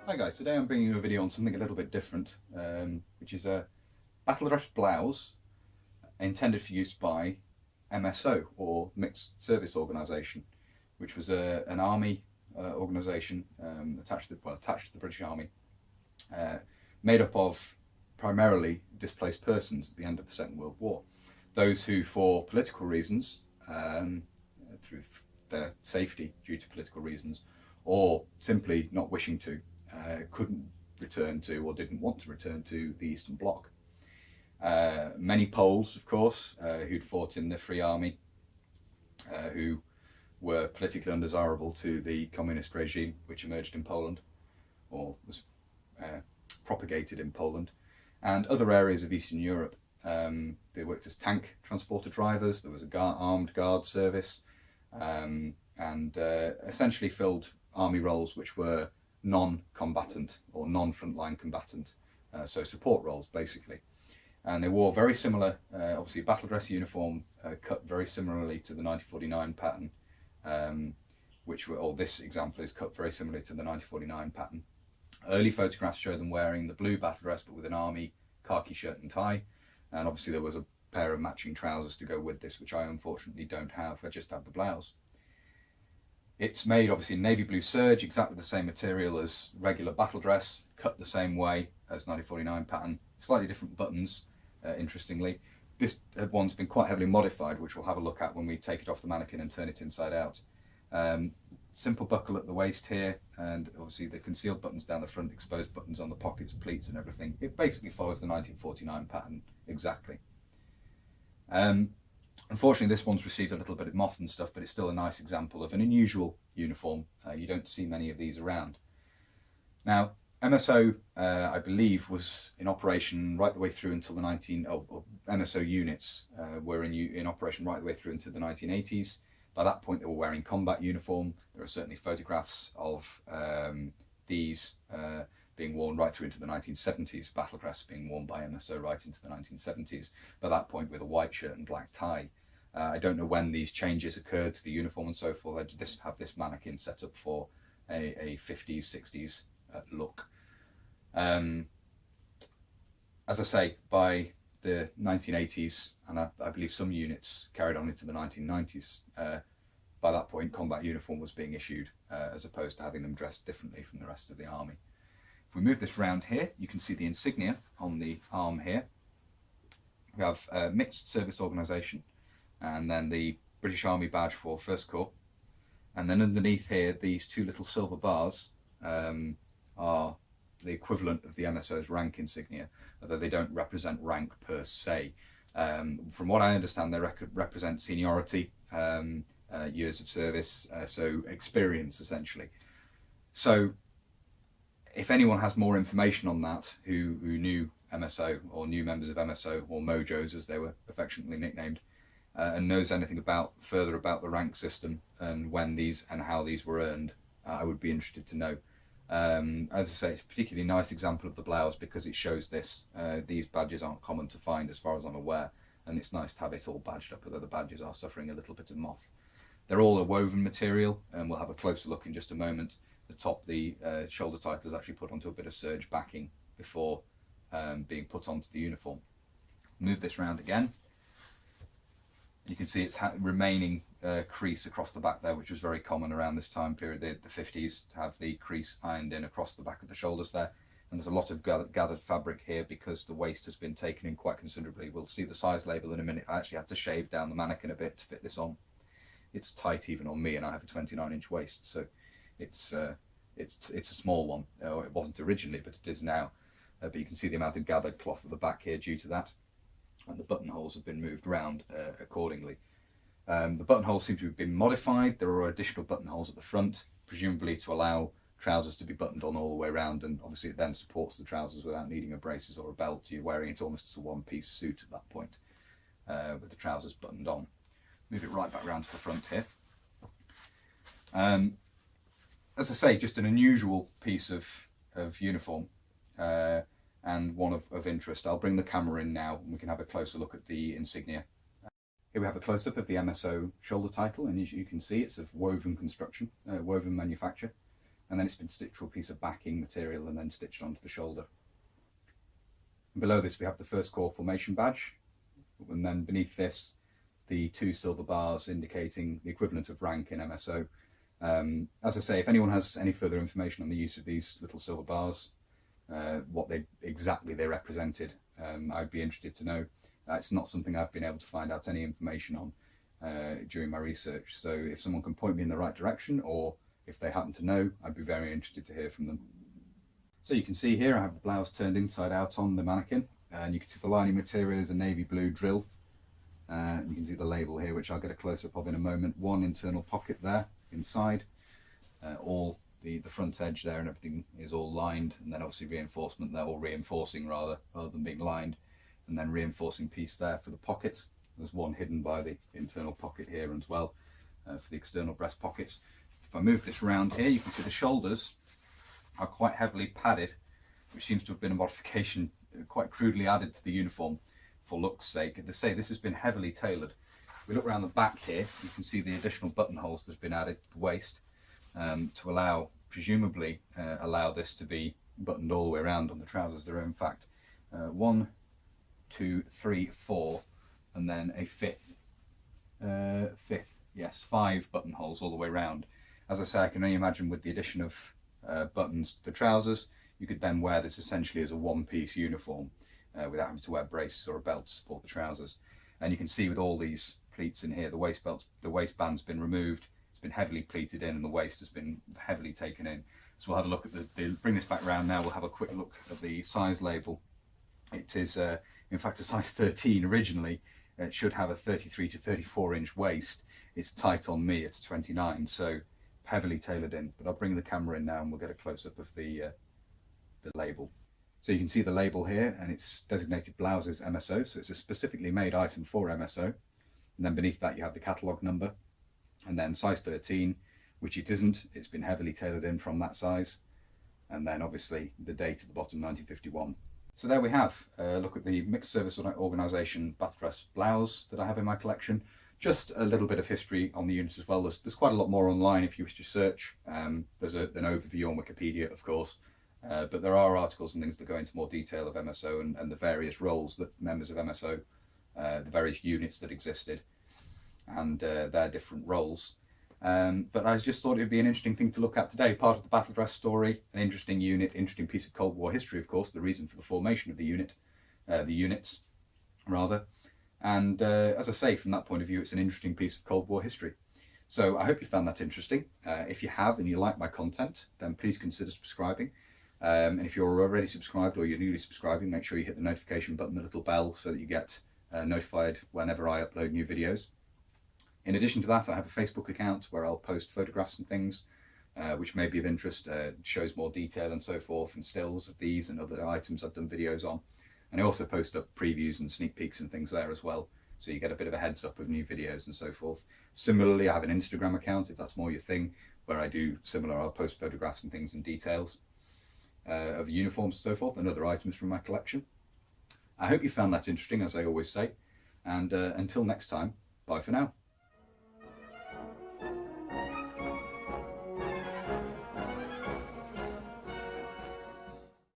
Hi guys, today I'm bringing you a video on something a little bit different, which is a Battledress blouse intended for use by MSO, or Mixed Service Organisation, which was an army organisation attached to the British Army, made up of primarily displaced persons at the end of the Second World War. Those who, for political reasons, through their safety due to political reasons, or simply not wishing to, couldn't return to or didn't want to return to the Eastern Bloc. Many Poles, of course, who'd fought in the Free Army, who were politically undesirable to the communist regime which emerged in Poland, or was propagated in Poland, and other areas of Eastern Europe. They worked as tank transporter drivers. There was a armed guard service, and essentially filled army roles which were non-combatant or non-frontline combatant, so support roles basically. And they wore very similar, obviously Battledress uniform, cut very similarly to the 1949 pattern, this example is cut very similarly to the 1949 pattern. Early photographs show them wearing the blue Battledress but with an army khaki shirt and tie, and obviously there was a pair of matching trousers to go with this, which I unfortunately don't have. I just have the blouse. It's made obviously in navy blue serge, exactly the same material as regular Battledress, cut the same way as 1949 pattern, slightly different buttons, interestingly. This one's been quite heavily modified, which we'll have a look at when we take it off the mannequin and turn it inside out. Simple buckle at the waist here, and obviously the concealed buttons down the front, exposed buttons on the pockets, pleats and everything. It basically follows the 1949 pattern exactly. Unfortunately, this one's received a little bit of moth and stuff, but it's still a nice example of an unusual uniform. You don't see many of these around. Now, MSO, I believe, was in operation right the way through until the MSO units were in operation right the way through into the 1980s. By that point, they were wearing combat uniform. There are certainly photographs of these being worn right through into the 1970s, Battledress being worn by MSO right into the 1970s, by that point with a white shirt and black tie. I don't know when these changes occurred to the uniform and so forth. I just have this mannequin set up for a 50s, 60s look. As I say, by the 1980s, and I believe some units carried on into the 1990s, by that point combat uniform was being issued, as opposed to having them dressed differently from the rest of the army. If we move this round here, you can see the insignia on the arm here. We have a Mixed Service Organisation, and then the British Army badge for First Corps. And then underneath here, these two little silver bars are the equivalent of the MSO's rank insignia, although they don't represent rank per se. From what I understand, they represent seniority, years of service, so experience essentially. So if anyone has more information on that, who knew MSO or knew members of MSO, or Mojos as they were affectionately nicknamed, and knows anything further about the rank system and when these and how these were earned, I would be interested to know. As I say, it's a particularly nice example of the blouse because it shows this. These badges aren't common to find as far as I'm aware, and it's nice to have it all badged up, although the badges are suffering a little bit of moth. They're all a woven material, and we'll have a closer look in just a moment. The top, the shoulder title is actually put onto a bit of serge backing before being put onto the uniform. Move this round again. You can see it's remaining crease across the back there, which was very common around this time period, the 50s, to have the crease ironed in across the back of the shoulders there. And there's a lot of gathered fabric here because the waist has been taken in quite considerably. We'll see the size label in a minute. I actually had to shave down the mannequin a bit to fit this on. It's tight even on me, and I have a 29-inch waist, so it's a small one. It wasn't originally, but it is now. But you can see the amount of gathered cloth at the back here due to that. And the buttonholes have been moved round accordingly. The buttonholes seem to have been modified. There are additional buttonholes at the front, presumably to allow trousers to be buttoned on all the way around, and obviously it then supports the trousers without needing a braces or a belt. You're wearing it almost as a one-piece suit at that point, with the trousers buttoned on. Move it right back round to the front here. As I say, just an unusual piece of uniform, and one of interest. I'll bring the camera in now and we can have a closer look at the insignia. Here we have a close-up of the MSO shoulder title, and as you can see, it's of woven construction, woven manufacture. and then it's been stitched to a piece of backing material and then stitched onto the shoulder. And below this we have the First Corps formation badge, and then beneath this the 2 silver bars indicating the equivalent of rank in MSO. As I say, if anyone has any further information on the use of these little silver bars, what exactly they represented, I'd be interested to know. It's not something I've been able to find out any information on during my research, so if someone can point me in the right direction, or if they happen to know, I'd be very interested to hear from them. So you can see here I have the blouse turned inside out on the mannequin, and you can see the lining material is a navy blue drill. You can see the label here, which I'll get a close-up of in a moment. 1 internal pocket there inside, all the front edge there and everything is all lined, and then obviously reinforcement there, or reinforcing rather than being lined, and then reinforcing piece there for the pocket. There's one hidden by the internal pocket here as well for the external breast pockets. If I move this around here, you can see the shoulders are quite heavily padded, which seems to have been a modification quite crudely added to the uniform for look's sake. As I say, this has been heavily tailored. If we look around the back here, you can see the additional buttonholes that's been added to the waist to allow, presumably, allow this to be buttoned all the way around on the trousers. There are in fact 1, 2, 3, 4, and then a fifth, yes, 5 buttonholes all the way around. As I say, I can only imagine with the addition of buttons to the trousers, you could then wear this essentially as a one-piece uniform without having to wear braces or a belt to support the trousers. And you can see with all these pleats in here, the waistband's been removed, it's been heavily pleated in, and the waist has been heavily taken in. So we'll have a look at bring this back round now, we'll have a quick look at the size label. It is in fact a size 13 originally. It should have a 33 to 34 inch waist. It's tight on me, it's 29, so heavily tailored in. But I'll bring the camera in now and we'll get a close-up of the label. So you can see the label here, and it's designated Blouses MSO, so it's a specifically made item for MSO. And then beneath that you have the catalogue number, and then size 13, which it isn't, it's been heavily tailored in from that size. And then obviously the date at the bottom, 1951. So there we have a look at the mixed service organisation Battledress blouse that I have in my collection. Just a little bit of history on the unit as well. There's quite a lot more online if you wish to search. There's an overview on Wikipedia, of course, but there are articles and things that go into more detail of MSO and the various roles that members of MSO, the various units that existed, and their different roles. But I just thought it would be an interesting thing to look at today, part of the Battledress story, an interesting unit, interesting piece of Cold War history, of course, the reason for the formation of the unit, the units, rather. And as I say, from that point of view, it's an interesting piece of Cold War history. So I hope you found that interesting. If you have and you like my content, then please consider subscribing. And if you're already subscribed or you're newly subscribing, make sure you hit the notification button, the little bell, so that you get notified whenever I upload new videos. In addition to that, I have a Facebook account where I'll post photographs and things which may be of interest. It shows more detail and so forth, and stills of these and other items I've done videos on. And I also post up previews and sneak peeks and things there as well, so you get a bit of a heads up of new videos and so forth. Similarly, I have an Instagram account, if that's more your thing, where I do similar. I'll post photographs and things and details of uniforms and so forth, and other items from my collection. I hope you found that interesting, as I always say, and until next time, bye for now.